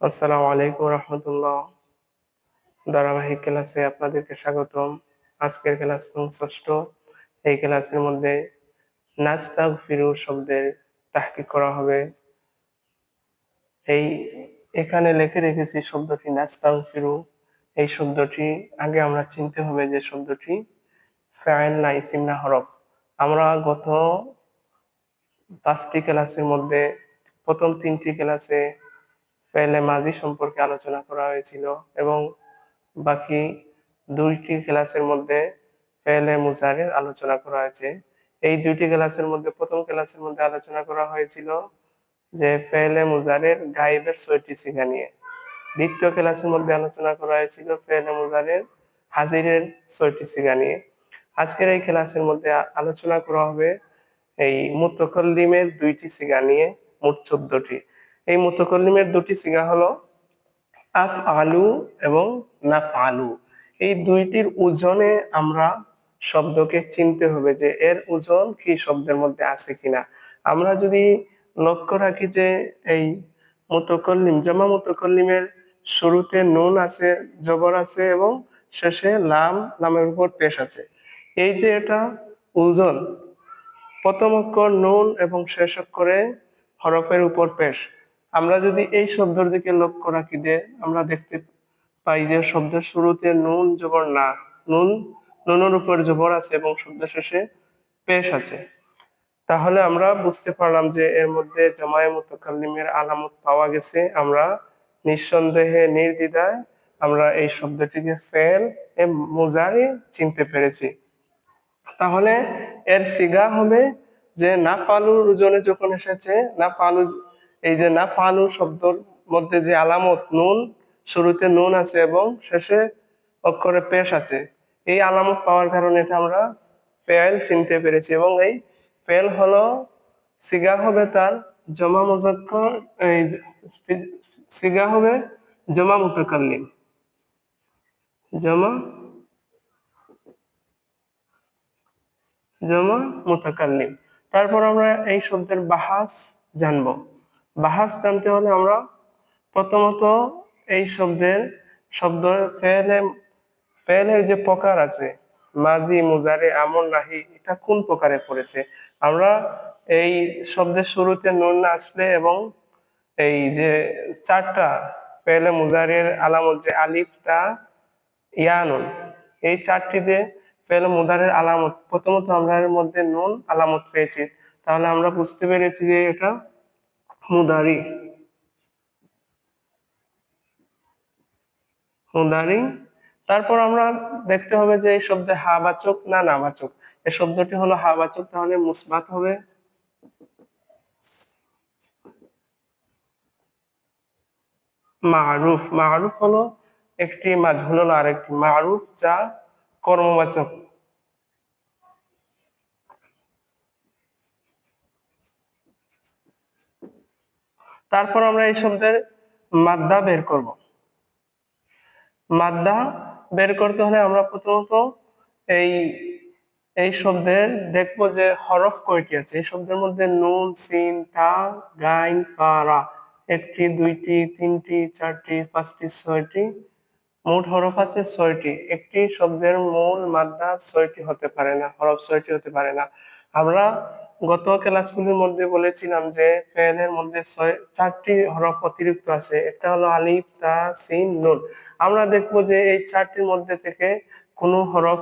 আসসালামু আলাইকুম রহমতুল্লাহ। ধারাবাহিক ক্লাসে আপনাদেরকে স্বাগতম। আজকের ক্লাস ষষ্ঠ। এই ক্লাসের মধ্যে নাস্তাগফিরু শব্দের তাহকিক করা হবে। এই এখানে লিখে রেখেছি শব্দটি নাস্তাগফিরু। এই শব্দটি আগে আমরা চিনতে হবে যে শব্দটি ফাইল না ইসিম না হরফ। আমরা গত 5টি ক্লাসের মধ্যে প্রথম 3টি ক্লাসে ফেলে মাজি সম্পর্কে আলোচনা করা হয়েছিল এবং বাকি 2টি ক্লাসের মধ্যে ফেলে মুজারির আলোচনা করা হয়েছে। এই 2টি ক্লাসের মধ্যে প্রথম ক্লাসের মধ্যে আলোচনা করা হয়েছিল যে ফেলে মুজারের গায়েবের 6টি সিগা নিয়ে। দ্বিতীয় ক্লাসের মধ্যে আলোচনা করা হয়েছিল ফেলে মুজারের হাজিরের 6টি সিগা নিয়ে। আজকের এই ক্লাসের মধ্যে আলোচনা করা হবে এই মুতাকাল্লিমের 2টি সিগা নিয়ে, মোট 14টি। এই মুতাকাল্লিমের 2টি সিগা হলো আফআলু এবং নাফআলু। এই দুইটির ওজনে আমরা শব্দকে চিনতে হবে যে এর ওজন কি শব্দের মধ্যে আছে কিনা। আমরা যদি লক্ষ্য রাখি যে এই মুতাকাল্লিম জামা মুতাকাল্লিমের শুরুতে নুন আছে, জবর আছে এবং শেষে লামের উপর পেশ আছে। এই যে এটা ওজন, প্রথম অক্ষর নুন এবং শেষ অক্ষরে হরফের উপর পেশ। আমরা যদি এই শব্দের দিকে লক্ষ্য রাখি যে আমরা দেখতে পাই যে শব্দের শুরুতে নুন জবর না, নুনের উপর জবর আছে এবং শব্দ শেষে পেশ আছে, তাহলে আমরা বুঝতে পারলাম যে এর মধ্যে জামায়ে মুতাকাল্লিমের আলামত পাওয়া গেছে। আমরা নিঃসন্দেহে নির্দ্বিধায় আমরা এই শব্দটিকে ফেল এ মুজারি চিনতে পেরেছি। তাহলে এর সিগা হবে যে নাফালুর ওজনে যখন এসেছে নাফালু, এই যে নাফালু শব্দর মধ্যে যে আলামত নুন, শুরুতে নুন আছে এবং শেষে অক্ষরে পেশ আছে, এই আলামত পাওয়ার কারণে এটা আমরা ফেল চিনতে পেরেছি। এবং এই ফেল হলো সিগা হবে তার জমা মুজাক্কার, এই সিগা হবে জমা মুতাকাল্লিম, জমা জমা মুতাকাল্লিম। তারপর আমরা এই শব্দের বাহাস জানবো। বাহাস জানতে হলে আমরা প্রথমত এই শব্দ ফেলের যে প্রকার আছে মাজি, মুজারে, আমর, নাহি, এটা কোন প্রকারে পড়েছে। আমরা এই শব্দের শুরুতে নুন না আসলে এবং এই যে 4টা ফেলে মুজারের আলামত যে আলিফ, তা, ইয়া, নুন, এই 4টিতে ফেল মুদারের আলামত প্রথমত আমরা এর মধ্যে নুন আলামত পেয়েছি, তাহলে আমরা বুঝতে পেরেছি যে এটা মুদারি। মুদারি। তারপর আমরা দেখতে হবে যে এই শব্দে হা বাচক না না বাচক। এই শব্দটি হলো হা বাচক, তাহলে মুসবাত হবে। মারুফ, মারুফ হলো একটি, মাজহুল হলো আরেকটি। মারুফ যা কর্মবাচক। তারপর আমরা এই শব্দের মাদ্দা বের করব। মাদ্দা বের করতে হলে আমরা প্রথমত এই এই শব্দের দেখবো যে হরফ কয়টি আছে। এই শব্দের মধ্যে নুন, সিন, তা, গাইন, ফা, রা, 1টি, 2টি, 3টি, 4টি, 5টি, 6টি, মোট হরফ আছে 6টি। একটি শব্দের মূল মাদ্দা 6টি হতে পারে না, হরফ 6টি হতে পারে না। আমরা গত ক্লাসগুলির মধ্যে বলেছিলাম যে ফেলের মধ্যে 4টি হরফ অতিরিক্ত আছে, একটা হলো আলিফ, তা, সিন, নুন। আমরা দেখবো যে এই 4টির মধ্যে থেকে কোনো হরফ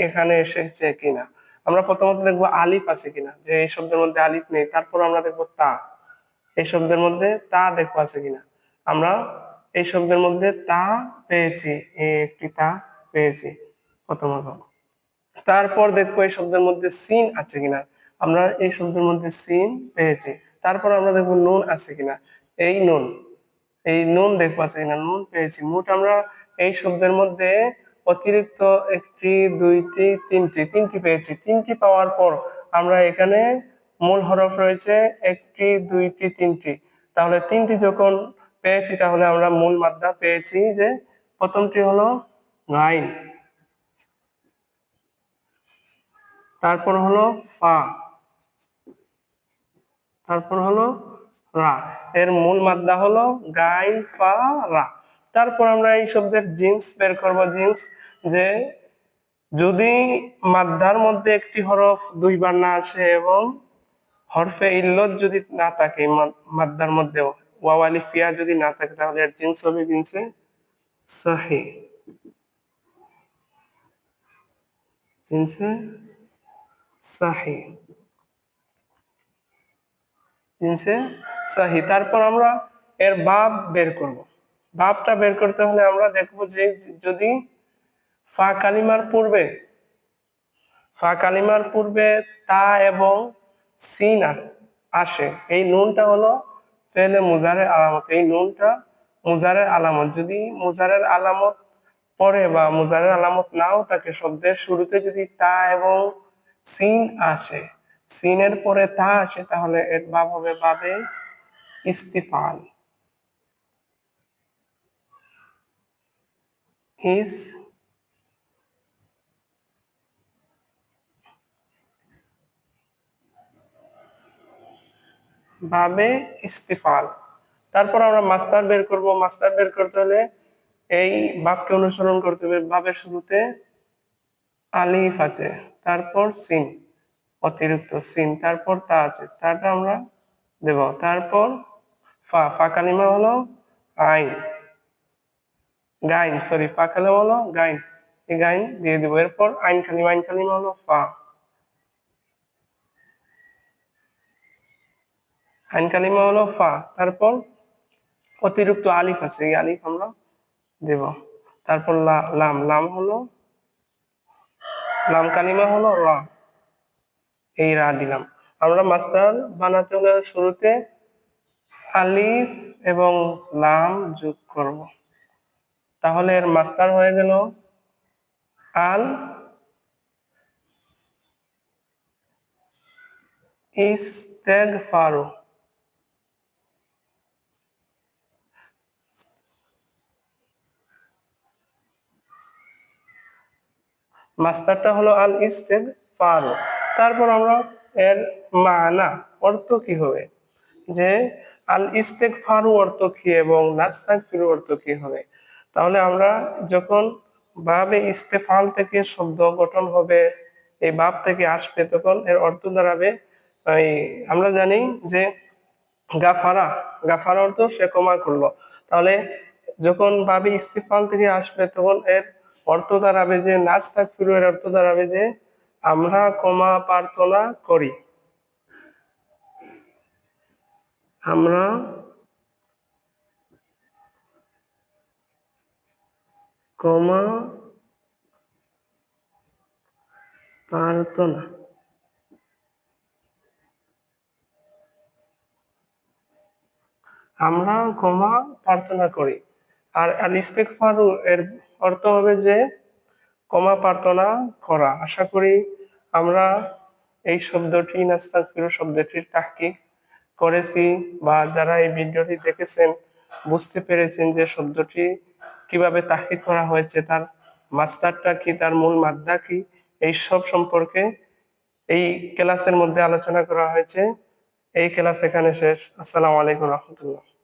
এখানে এসেছে কিনা। আমরা প্রথমত দেখবো আলিফ আছে কিনা, যে এই শব্দের মধ্যে আলিফ নেই। তারপর আমরা দেখবো তা, এই শব্দের মধ্যে তা দেখবো আছে কিনা। আমরা এই শব্দের মধ্যে তা পেয়েছি, এই একটি তা পেয়েছি প্রথমত। তারপর দেখবো এই শব্দের মধ্যে সিন আছে কিনা, আমরা এই শব্দের মধ্যে সিন পেয়েছি। তারপর আমরা দেখবো নুন আছে কিনা, এই নুন দেখবো আছে কিনা, নুন পেয়েছি। মোট আমরা এই শব্দের মধ্যে অতিরিক্ত 1টি, 2টি, 3টি পেয়েছি। 3টি পাওয়ার পর আমরা এখানে মূল হরফ রয়েছে 1টি, 2টি, 3টি। তাহলে 3টি যখন পেয়েছি তাহলে আমরা মূল মাদ্দা পেয়েছি যে প্রথমটি হলো গাইন, তারপর হলো ফা, তারপর হলো রা, এর মূল মাদ্দা হলো গাইন ফা রা। তারপর আমরা এই শব্দের জিন্স বের করব। জিন্স, যে যদি মাদ্দার মধ্যে একটি হরফ দুইবার না আসে এবং হরফে ইল্লত যদি না থাকে মাদ্দার মধ্যেও, ওয়াও আলিফ ইয়া যদি না থাকে, তাহলে এর জিন্স হবে জিন্সে সহি। জিন্সে সাহি, জিন্সে সাহি। তারপর আমরা এর বাব বের করব। বাবটা বের করতে হলে আমরা দেখব যে যদি ফা কালিমার পূর্বে তা এবং সিন আসে, এই নুনটা হলো ফেলে মুজারের আলামত। এই নুনটা মুজারের আলামত। যদি মুজারের আলামত পরে বা মুজারের আলামত নাও থাকে, শব্দের শুরুতে যদি তা এবং সিন আসে, সিনের পরে তা আসে, তাহলে এর বাব হবে বাবে ইস্তিফাল। ইস বাবে ইস্তিফাল। তারপর আমরা মাস্টার বের করব। মাস্টার বের করতে হলে এই বাক্যে অনুসরণ করতে হবে। ভাবের শুরুতে আলিফ আছে, তারপর সিন, অতিরিক্ত সিন, তারপর তা আছে, তাটা আমরা দেব। তারপর ফা কালিমা হলো আইন, গাইন, সরি, ফা কালিমা হলো গাইন, এই গাইন দিয়ে দিব। এরপর আইন কালিমা হলো ফা, আইন কালিমা হলো ফা। তারপর অতিরিক্ত আলিফ আছে, এই আলিফ আমরা দেব। তারপর লাম, লাম কালিমা হলো রা, এই রা দিলাম। আমরা মাস্টার বানাতে হলে শুরুতে আলিফ এবং লাম যোগ করব, তাহলে এর মাস্টার হয়ে গেল আল ইস্তেগফারু। মাস্টারটা হলো আল ইস্তেগফারু। তারপর আমরা এর মানা, অর্থ কি হবে, যে আল ইস্তেগফারু অর্থ কি এবং নাস্তাগফিরু অর্থ কি হবে। তাহলে আমরা যখন বাবে ইস্তেফাল থেকে শব্দ গঠন হবে, এই বাব থেকে আসবে, তখন এর অর্থ দাঁড়াবে, এই আমরা জানি যে গাফারা, গাফারা অর্থ সে ক্ষমা করলো। তাহলে যখন বাবে ইস্তেফাল থেকে আসবে, তখন এর অর্থ দাঁড়াবে যে নাস্তাগফিরু, এর অর্থ দাঁড়াবে যে আমরা ক্ষমা প্রার্থনা করি, আমরা ক্ষমা প্রার্থনা, আমরা ক্ষমা প্রার্থনা করি। আর আল ইস্তেগফারু এর অর্থ হবে যে ক্ষমা প্রার্থনা করা। আশা করি আমরা এই শব্দটি, নাস্তাগফিরু শব্দটির তাহকিক করেছি, বা যারা এই ভিডিওটি দেখেছেন বুঝতে পেরেছেন যে শব্দটি কিভাবে তাহকিক করা হয়েছে, তার মাস্টারটা কি, তার মূল মাদ্দা কি, এই সব সম্পর্কে এই ক্লাসের মধ্যে আলোচনা করা হয়েছে। এই ক্লাস এখানে শেষ। আসসালামু আলাইকুম রহমতুল্লাহ।